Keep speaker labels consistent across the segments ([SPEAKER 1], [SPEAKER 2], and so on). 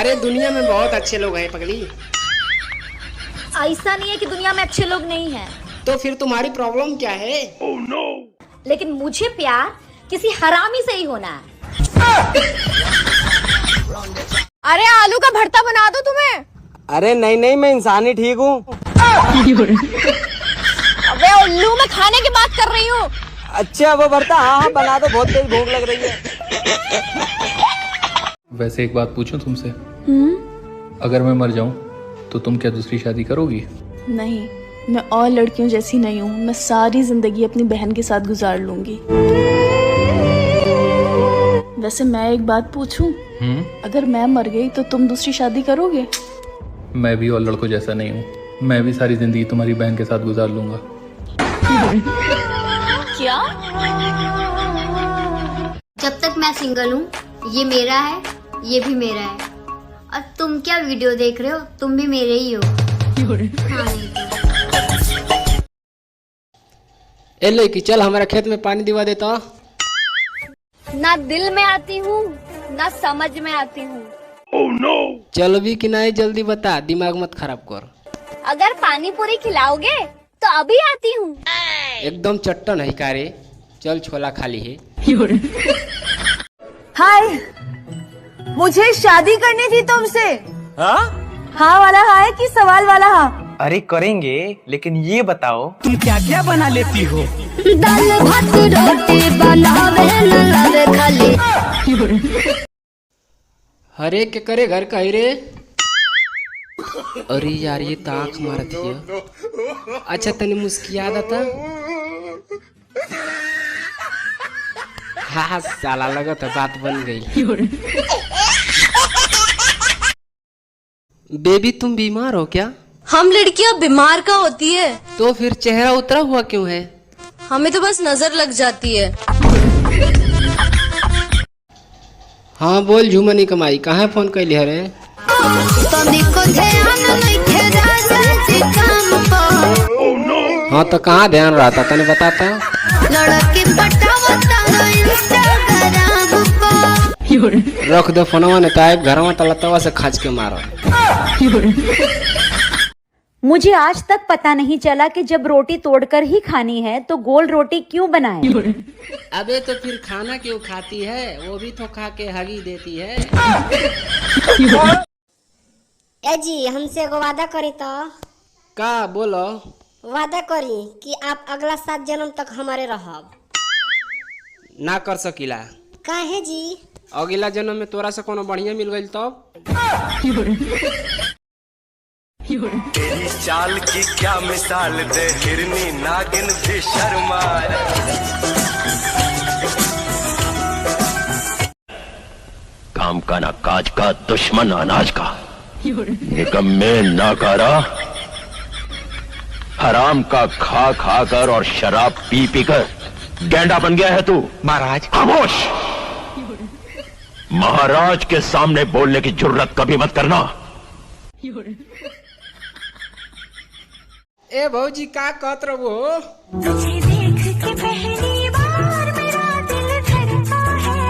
[SPEAKER 1] अरे दुनिया में बहुत अच्छे लोग हैं पगली।
[SPEAKER 2] ऐसा नहीं है कि दुनिया में अच्छे लोग नहीं हैं।
[SPEAKER 1] तो फिर तुम्हारी प्रॉब्लम क्या है?
[SPEAKER 3] Oh, no.
[SPEAKER 2] लेकिन मुझे प्यार किसी हरामी से ही होना है।
[SPEAKER 4] अरे आलू का भरता बना दो तुम्हें।
[SPEAKER 5] अरे नहीं नहीं, मैं इंसान ही ठीक हूँ।
[SPEAKER 4] अबे उल्लू, मैं खाने की बात कर रही हूँ।
[SPEAKER 5] अच्छा वो भरता, हाँ हाँ बना दो, बहुत तेज भूख लग रही है।
[SPEAKER 6] वैसे एक बात पूछूं तुमसे? अगर मैं मर जाऊं तो तुम क्या दूसरी शादी करोगी?
[SPEAKER 7] नहीं, मैं और लड़कियों जैसी नहीं हूँ। मैं सारी जिंदगी अपनी बहन के साथ गुजार लूंगी। वैसे मैं एक बात पूछूं? अगर मैं मर गई तो तुम दूसरी शादी करोगे?
[SPEAKER 6] मैं भी और लड़कों जैसा नहीं हूँ, मैं भी सारी जिंदगी तुम्हारी बहन के साथ गुजार लूंगा।
[SPEAKER 7] क्या?
[SPEAKER 8] जब तक मैं सिंगल हूँ, ये मेरा है, ये भी मेरा है। और तुम क्या वीडियो देख रहे हो? तुम भी मेरे ही हो। हाँ, नहीं तो।
[SPEAKER 1] ए लड़की चल हमारा खेत में पानी दिवा देता।
[SPEAKER 2] ना दिल में आती हूँ ना समझ में आती हूँ।
[SPEAKER 3] Oh, no.
[SPEAKER 1] चल भी कि नहीं जल्दी बता, दिमाग मत खराब कर।
[SPEAKER 2] अगर पानी पूरी खिलाओगे तो अभी आती हूँ।
[SPEAKER 1] एकदम चट्टन है कारे। चल छोला खाली है।
[SPEAKER 4] हाय, मुझे शादी करनी थी तुमसे। हाँ वाला हाय कि सवाल वाला हाँ?
[SPEAKER 5] अरे करेंगे, लेकिन ये बताओ
[SPEAKER 1] तुम क्या क्या बना लेती हो?
[SPEAKER 8] दाल भात रोटी बनावे न लावे खाली।
[SPEAKER 1] हरे के करे घर का ही रे। अरे यार ये ताक मारत हिया। अच्छा तने मुस्किया था। हाँ साला लगा था बात बन गई। बेबी तुम बीमार हो क्या?
[SPEAKER 4] हम लड़कियां बीमार का होती है।
[SPEAKER 1] तो फिर चेहरा उतरा हुआ क्यों है?
[SPEAKER 4] हमें तो बस नजर लग जाती है।
[SPEAKER 1] हाँ बोल झूमनी कमाई, कहाँ फोन कैली हरे? हाँ तो कहाँ ध्यान रहा था तने बताता। रख दो फोनवा ने ताइब घर में तलतवा से खाच के मारो।
[SPEAKER 2] मुझे आज तक पता नहीं चला कि जब रोटी तोड़कर ही खानी है तो गोल रोटी क्यों बनाए।
[SPEAKER 1] अबे तो फिर खाना क्यों खाती है? वो भी तो खा के हगी देती है।
[SPEAKER 8] ए जी हमसे एगो वादा करी तो।
[SPEAKER 1] का बोलो?
[SPEAKER 8] वादा करी कि आप अगला 7 जन्म तक हमारे रहब।
[SPEAKER 1] ना कर सकीला।
[SPEAKER 8] काहे जी?
[SPEAKER 1] अगला जन्म में तोरा से कोनो बढ़िया मिल गई तब।
[SPEAKER 3] तेरी चाल की क्या मिसाल दे, हिरनी नागिन भी शर्माए। काम का ना काज का, दुश्मन अनाज का, निकम्मे नाकारा, हराम का खा खा कर और शराब पी पी कर गैंडा बन गया है तू।
[SPEAKER 1] महाराज
[SPEAKER 3] खामोश। महाराज के सामने बोलने की जुर्रत कभी मत करना।
[SPEAKER 1] ए भौजी का कहत रहो?
[SPEAKER 2] तुझे देख के पहली बार मेरा दिल धड़का है।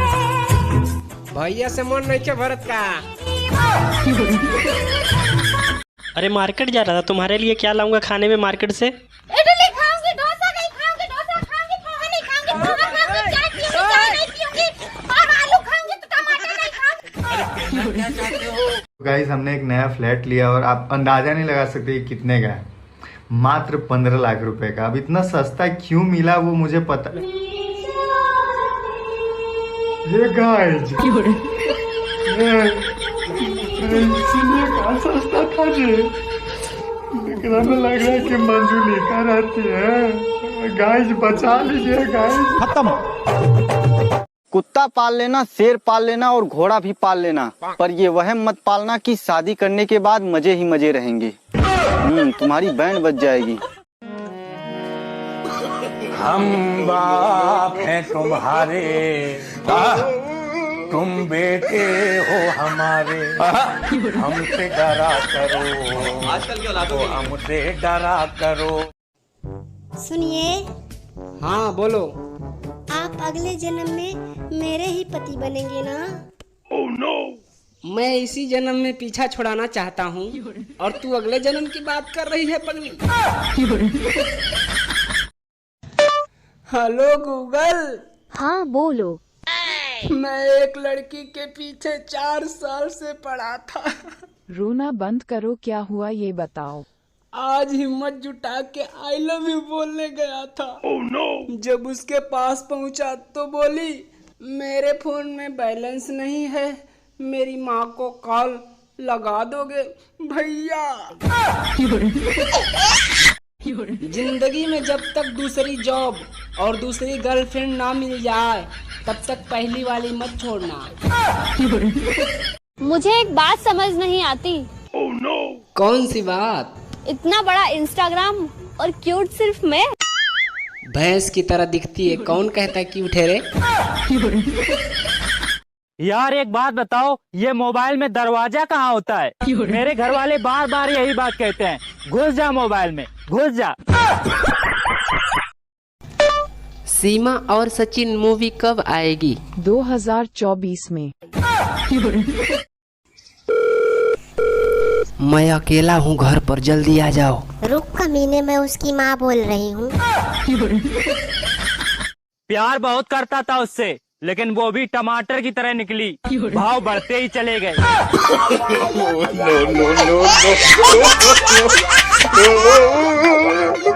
[SPEAKER 1] भैया से मन नहीं के भरत का।
[SPEAKER 9] अरे मार्केट जा रहा था, तुम्हारे लिए क्या लाऊंगा खाने में मार्केट से?
[SPEAKER 2] इडली खाऊंगी, डोसा नहीं खाऊंगी, डोसा खाऊंगी, पोहा नहीं खाऊंगी, पोहा खाऊंगी, चाय पीऊंगी, चाय नहीं पीऊंगी, और आलू खाऊंगी तो टमाटर नहीं खाऊंगी।
[SPEAKER 10] गाइस हमने एक नया फ्लैट लिया और आप अंदाजा नहीं लगा सकते कि कितने का है। मात्र 15 लाख रुपए का। अब इतना सस्ता क्यों मिला वो मुझे पता। ये गाइस इसलिए कहा सस्ता था जी, लेकिन हमें लग रहा है कि मंजू लेकर आती है। गाइस बचा लीजिए गाइस। खत्म।
[SPEAKER 5] कुत्ता पाल लेना, शेर पाल लेना और घोड़ा भी पाल लेना, पर ये वहम मत पालना कि शादी करने के बाद मजे ही मजे रहेंगे। तुम्हारी बैंड बज जाएगी।
[SPEAKER 3] हम बाप हैं तुम्हारे, तुम बेटे हो हमारे। हमसे डरा करो, तो हमसे डरा करो।
[SPEAKER 8] सुनिए,
[SPEAKER 1] हाँ बोलो।
[SPEAKER 8] आप अगले जन्म में मेरे ही पति बनेंगे ना?
[SPEAKER 3] Oh, no.
[SPEAKER 1] मैं इसी जन्म में पीछा छुड़ाना चाहता हूँ और तू अगले जन्म की बात कर रही है पगली। Hello Google.
[SPEAKER 4] हाँ बोलो।
[SPEAKER 1] मैं एक लड़की के पीछे 4 साल से पड़ा था।
[SPEAKER 11] रोना बंद करो, क्या हुआ ये बताओ।
[SPEAKER 1] आज हिम्मत जुटा के आई लव यू बोलने गया था। जब उसके पास पहुंचा तो बोली मेरे फोन में बैलेंस नहीं है, मेरी माँ को कॉल लगा दोगे भैया। जिंदगी में जब तक दूसरी जॉब और दूसरी गर्लफ्रेंड ना मिल जाए तब तक पहली वाली मत छोड़ना।
[SPEAKER 2] मुझे एक बात समझ नहीं आती।
[SPEAKER 1] कौन सी बात?
[SPEAKER 2] इतना बड़ा इंस्टाग्राम और क्यूट सिर्फ मैं।
[SPEAKER 1] भैंस की तरह दिखती है, कौन कहता है क्यूट है रे?
[SPEAKER 12] यार एक बात बताओ, ये मोबाइल में दरवाजा कहाँ होता है? मेरे घर वाले बार बार यही बात कहते हैं, घुस जा मोबाइल में, घुस जा।
[SPEAKER 1] सीमा और सचिन मूवी कब आएगी?
[SPEAKER 11] 2024 में।
[SPEAKER 1] मैं अकेला हूँ घर पर, जल्दी आ जाओ।
[SPEAKER 2] रुक कमीने, मैं उसकी माँ बोल रही हूँ।
[SPEAKER 12] प्यार बहुत करता था उससे, लेकिन वो भी टमाटर की तरह निकली, भाव बढ़ते ही चले गए।
[SPEAKER 10] No.